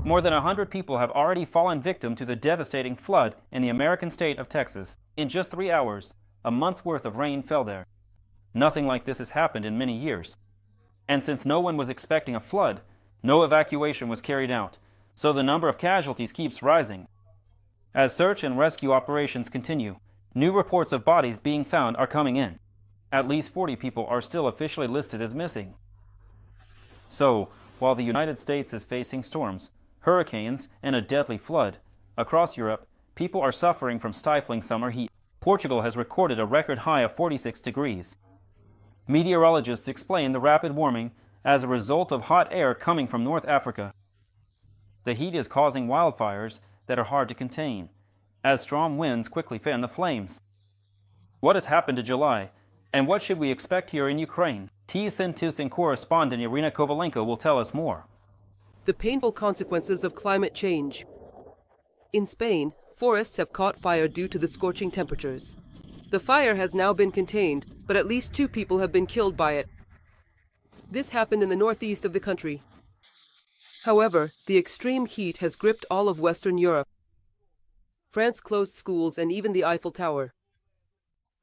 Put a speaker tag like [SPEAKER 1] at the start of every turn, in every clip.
[SPEAKER 1] More than 100 people have already fallen victim to the devastating flood in the American state of Texas. In just 3 hours, a month's worth of rain fell there. Nothing like this has happened in many years. And since no one was expecting a flood, no evacuation was carried out, so the number of casualties keeps rising. As search and rescue operations continue, new reports of bodies being found are coming in. At least 40 people are still officially listed as missing. So, while the United States is facing storms, hurricanes, and a deadly flood, across Europe, people are suffering from stifling summer heat. Portugal has recorded a record high of 46 degrees. Meteorologists explain the rapid warming as a result of hot air coming from North Africa. The heat is causing wildfires that are hard to contain, as strong winds quickly fan the flames. What has happened to July, and what should we expect here in Ukraine? TSN.Tyzhnia correspondent Iryna Kovalenko will tell us more.
[SPEAKER 2] The painful consequences of climate change. In Spain, forests have caught fire due to the scorching temperatures. The fire has now been contained, but at least 2 people have been killed by it. This happened in the northeast of the country. However, the extreme heat has gripped all of Western Europe. France closed schools and even the Eiffel Tower.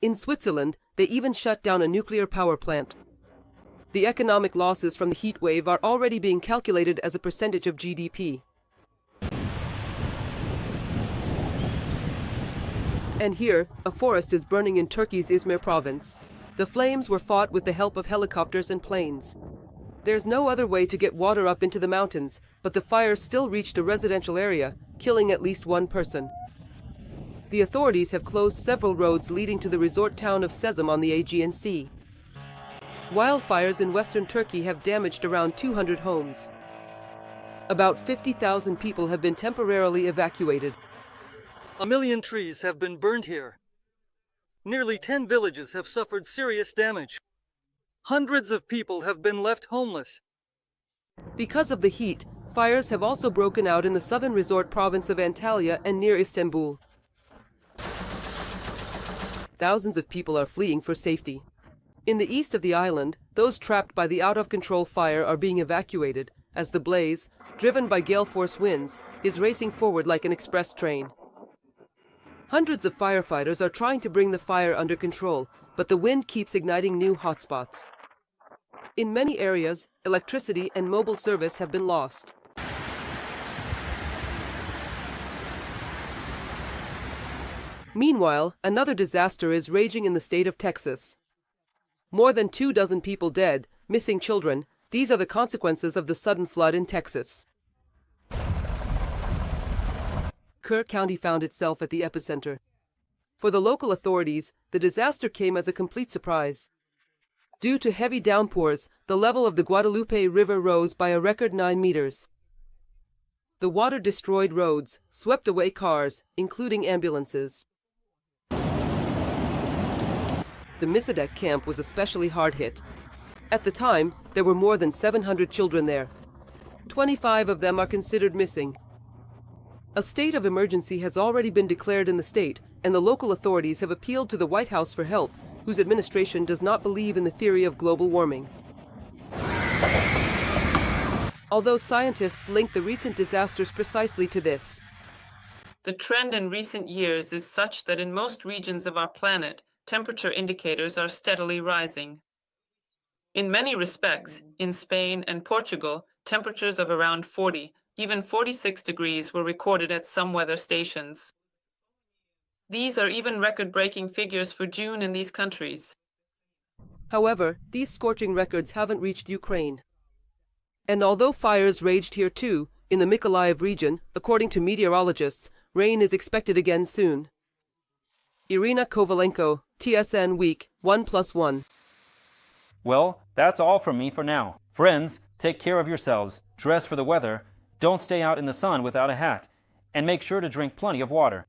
[SPEAKER 2] In Switzerland, they even shut down a nuclear power plant. The economic losses from the heat wave are already being calculated as a percentage of GDP. And here, a forest is burning in Turkey's Izmir province. The flames were fought with the help of helicopters and planes. There's no other way to get water up into the mountains, but the fire still reached a residential area, killing at least 1 person. The authorities have closed several roads leading to the resort town of Sezim on the Aegean Sea. Wildfires in western Turkey have damaged around 200 homes. About 50,000 people have been temporarily evacuated.
[SPEAKER 3] 1 million trees have been burned here. Nearly 10 villages have suffered serious damage. Hundreds of people have been left homeless.
[SPEAKER 2] Because of the heat, fires have also broken out in the southern resort province of Antalya and near Istanbul. Thousands of people are fleeing for safety. In the east of the island, those trapped by the out-of-control fire are being evacuated, as the blaze, driven by gale-force winds, is racing forward like an express train. Hundreds of firefighters are trying to bring the fire under control, but the wind keeps igniting new hotspots. In many areas, electricity and mobile service have been lost. Meanwhile, another disaster is raging in the state of Texas. More than 24 people dead, missing children. These are the consequences of the sudden flood in Texas. Kerr County found itself at the epicenter. For the local authorities, the disaster came as a complete surprise. Due to heavy downpours, the level of the Guadalupe River rose by a record 9 meters. The water destroyed roads, swept away cars, including ambulances. The Misadek camp was especially hard hit. At the time, there were more than 700 children there. 25 of them are considered missing. A state of emergency has already been declared in the state, and the local authorities have appealed to the White House for help, whose administration does not believe in the theory of global warming. Although scientists link the recent disasters precisely to this.
[SPEAKER 4] The trend in recent years is such that in most regions of our planet, temperature indicators are steadily rising. In many respects, in Spain and Portugal, temperatures of around 40, even 46 degrees were recorded at some weather stations. These are even record-breaking figures for June in these countries.
[SPEAKER 2] However, these scorching records haven't reached Ukraine. And although fires raged here too, in the Mykolaiv region, according to meteorologists, rain is expected again soon. Iryna Kovalenko, TSN Week 1+1.
[SPEAKER 1] Well, that's all from me for now. Friends, take care of yourselves, dress for the weather, don't stay out in the sun without a hat, and make sure to drink plenty of water.